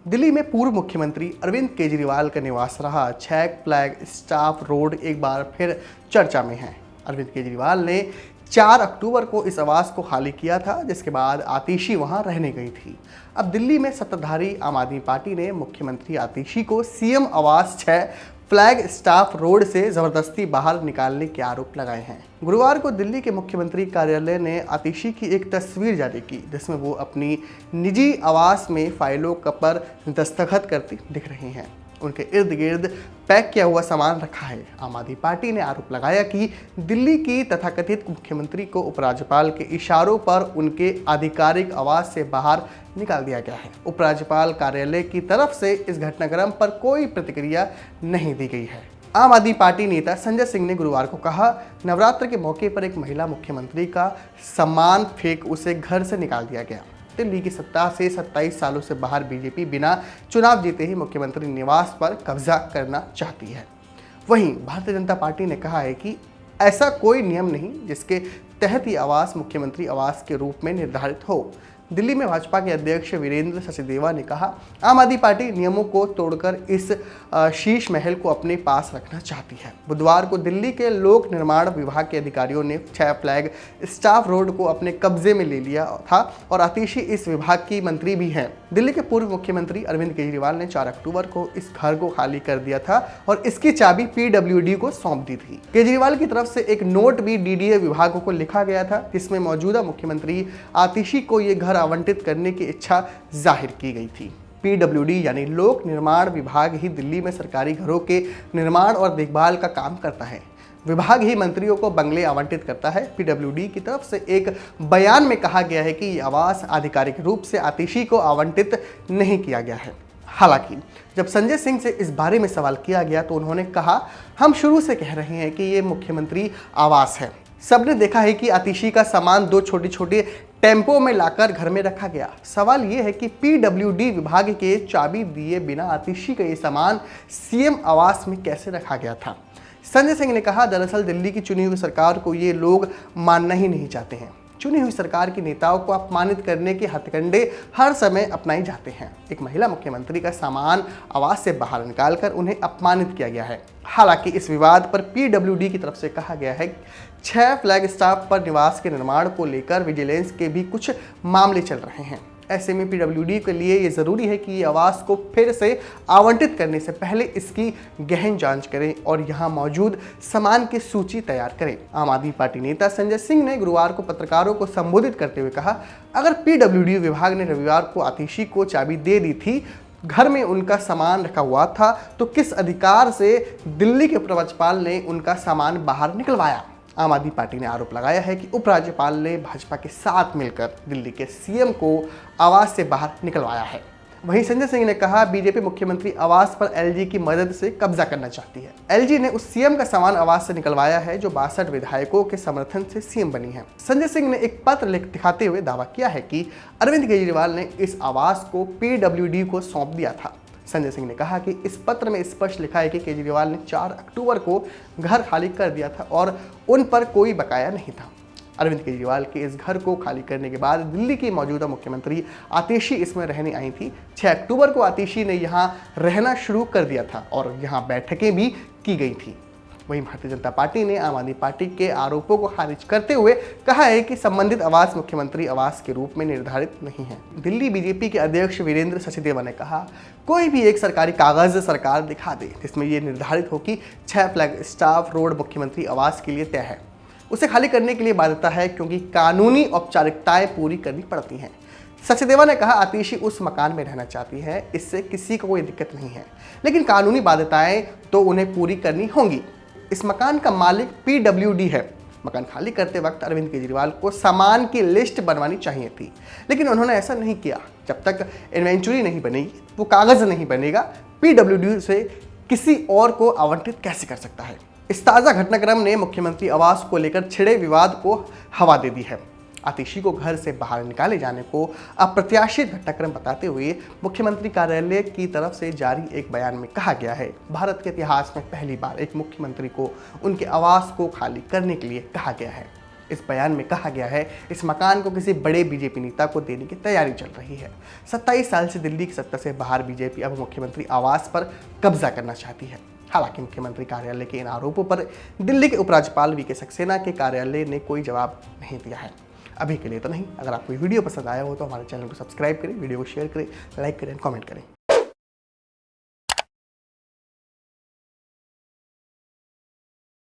दिल्ली में पूर्व मुख्यमंत्री अरविंद केजरीवाल का निवास रहा छह फ्लैग स्टाफ रोड एक बार फिर चर्चा में है। अरविंद केजरीवाल ने 4 अक्टूबर को इस आवास को खाली किया था, जिसके बाद आतिशी वहां रहने गई थी। अब दिल्ली में सत्ताधारी आम आदमी पार्टी ने मुख्यमंत्री आतिशी को सीएम आवास 6 फ्लैग स्टाफ रोड से जबरदस्ती बाहर निकालने के आरोप लगाए हैं। गुरुवार को दिल्ली के मुख्यमंत्री कार्यालय ने आतिशी की एक तस्वीर जारी की, जिसमें वो अपनी निजी आवास में फाइलों पर दस्तखत करती दिख रही हैं। उनके इर्द गिर्द पैक किया हुआ सामान रखा है। आम आदमी पार्टी ने आरोप लगाया कि दिल्ली की तथाकथित मुख्यमंत्री को उपराज्यपाल के इशारों पर उनके आधिकारिक आवास से बाहर निकाल दिया गया है। उपराज्यपाल कार्यालय की तरफ से इस घटनाक्रम पर कोई प्रतिक्रिया नहीं दी गई है। आम आदमी पार्टी नेता संजय सिंह ने गुरुवार को कहा, नवरात्र के मौके पर एक महिला मुख्यमंत्री का सामान फेंक उसे घर से निकाल दिया गया। दिल्ली की सत्ता से 27 सालों से बाहर बीजेपी बिना चुनाव जीते ही मुख्यमंत्री निवास पर कब्जा करना चाहती है। वहीं भारतीय जनता पार्टी ने कहा है कि ऐसा कोई नियम नहीं जिसके तहत ये आवास मुख्यमंत्री आवास के रूप में निर्धारित हो। दिल्ली में भाजपा के अध्यक्ष वीरेंद्र सचदेवा ने कहा, आम आदमी पार्टी नियमों को तोड़कर इस शीश महल को अपने पास रखना चाहती है। बुधवार को दिल्ली के लोक निर्माण विभाग के अधिकारियों ने 6 फ्लैग स्टाफ रोड को अपने कब्जे में ले लिया था और आतिशी इस विभाग की मंत्री भी हैं। दिल्ली के पूर्व मुख्यमंत्री अरविंद केजरीवाल ने 4 अक्टूबर को इस घर को खाली कर दिया था और इसकी चाबी पीडब्ल्यूडी को सौंप दी थी। केजरीवाल की तरफ से एक नोट भी डीडीए विभाग को लिखा गया था, जिसमें मौजूदा मुख्यमंत्री आतिशी को ये घर आवंटित करने की इच्छा जाहिर की गई थी। पीडब्ल्यूडी यानी लोक निर्माण विभाग ही दिल्ली में सरकारी घरों के निर्माण और देखभाल का काम करता है। विभाग ही मंत्रियों को बंगले आवंटित करता है। पीडब्ल्यूडी की तरफ से एक बयान में कहा गया है कि ये आवास आधिकारिक रूप से आतिशी को आवंटित नहीं किया गया है। हालांकि जब संजय सिंह से इस बारे में सवाल किया गया तो उन्होंने कहा, हम शुरू से कह रहे हैं कि ये मुख्यमंत्री आवास है। सबने देखा है कि आतिशी का सामान 2 छोटे टेम्पो में लाकर घर में रखा गया। सवाल यह है कि पीडब्ल्यूडी विभाग के चाबी दिए बिना आतिशी का ये सामान सीएम आवास में कैसे रखा गया था। संजय सिंह ने कहा, दरअसल दिल्ली की चुनी हुई सरकार को ये लोग मानना ही नहीं चाहते हैं। चुनी हुई सरकार के नेताओं को अपमानित करने के हथकंडे हर समय अपनाए जाते हैं। एक महिला मुख्यमंत्री का सामान आवास से बाहर निकालकर उन्हें अपमानित किया गया है। हालांकि इस विवाद पर पीडब्ल्यूडी की तरफ से कहा गया है, 6 फ्लैग स्टाफ पर निवास के निर्माण को लेकर विजिलेंस के भी कुछ मामले चल रहे हैं। ऐसे में पीडब्ल्यूडी के लिए ये ज़रूरी है कि ये आवास को फिर से आवंटित करने से पहले इसकी गहन जांच करें और यहाँ मौजूद सामान की सूची तैयार करें। आम आदमी पार्टी नेता संजय सिंह ने गुरुवार को पत्रकारों को संबोधित करते हुए कहा, अगर पीडब्ल्यूडी विभाग ने रविवार को आतिशी को चाबी दे दी थी, घर में उनका सामान रखा हुआ था, तो किस अधिकार से दिल्ली के उपराज्यपाल ने उनका सामान बाहर निकलवाया। आम आदमी पार्टी ने आरोप लगाया है कि उपराज्यपाल ने भाजपा के साथ मिलकर दिल्ली के सीएम को आवास से बाहर निकलवाया है। वहीं संजय सिंह ने कहा, बीजेपी मुख्यमंत्री आवास पर एलजी की मदद से कब्जा करना चाहती है। एलजी ने उस सीएम का सामान आवास से निकलवाया है जो 62 विधायकों के समर्थन से सीएम बनी है। संजय सिंह ने एक पत्र दिखाते हुए दावा किया है कि अरविंद केजरीवाल ने इस आवास को पीडब्ल्यूडी को सौंप दिया था। संजय सिंह ने कहा कि इस पत्र में स्पष्ट लिखा है कि केजरीवाल ने 4 अक्टूबर को घर खाली कर दिया था और उन पर कोई बकाया नहीं था। अरविंद केजरीवाल के इस घर को खाली करने के बाद दिल्ली की मौजूदा मुख्यमंत्री आतिशी इसमें रहने आई थी। 6 अक्टूबर को आतिशी ने यहां रहना शुरू कर दिया था और यहां बैठकें भी की गई थी। वहीं भारतीय जनता पार्टी ने आम आदमी पार्टी के आरोपों को खारिज करते हुए कहा है कि संबंधित आवास मुख्यमंत्री आवास के रूप में निर्धारित नहीं है। दिल्ली बीजेपी के अध्यक्ष वीरेंद्र सचदेवा ने कहा, कोई भी एक सरकारी कागज सरकार दिखा दे जिसमें यह निर्धारित हो कि 6 फ्लैग स्टाफ रोड मुख्यमंत्री आवास के लिए तय है, उसे खाली करने के लिए बाध्यता है, क्योंकि कानूनी औपचारिकताएं पूरी करनी पड़ती हैं। सचदेवा ने कहा, आतिशी उस मकान में रहना चाहती है, इससे किसी को कोई दिक्कत नहीं है, लेकिन कानूनी बाध्यताएं तो उन्हें पूरी करनी होंगी। इस मकान का मालिक पीडब्ल्यूडी है। मकान खाली करते वक्त अरविंद केजरीवाल को सामान की लिस्ट बनवानी चाहिए थी, लेकिन उन्होंने ऐसा नहीं किया। जब तक इन्वेंटरी नहीं बनेगी, वो कागज नहीं बनेगा, पीडब्ल्यूडी से किसी और को आवंटित कैसे कर सकता है। इस ताज़ा घटनाक्रम ने मुख्यमंत्री आवास को लेकर छिड़े विवाद को हवा दे दी है। आतिशी को घर से बाहर निकाले जाने को अप्रत्याशित घटनाक्रम बताते हुए मुख्यमंत्री कार्यालय की तरफ से जारी एक बयान में कहा गया है, भारत के इतिहास में पहली बार एक मुख्यमंत्री को उनके आवास को खाली करने के लिए कहा गया है। इस बयान में कहा गया है इस मकान को किसी बड़े बीजेपी नेता को देने की तैयारी चल रही है। 27 साल से दिल्ली की सत्ता से बाहर बीजेपी अब मुख्यमंत्री आवास पर कब्जा करना चाहती है। हालांकि मुख्यमंत्री कार्यालय के इन आरोपों पर दिल्ली के उपराज्यपाल वी के सक्सेना के कार्यालय ने कोई जवाब नहीं दिया है। अभी के लिए तो नहीं। अगर आपको वीडियो पसंद आया हो तो हमारे चैनल को सब्सक्राइब करें, वीडियो को शेयर करें, लाइक करें, कमेंट करें।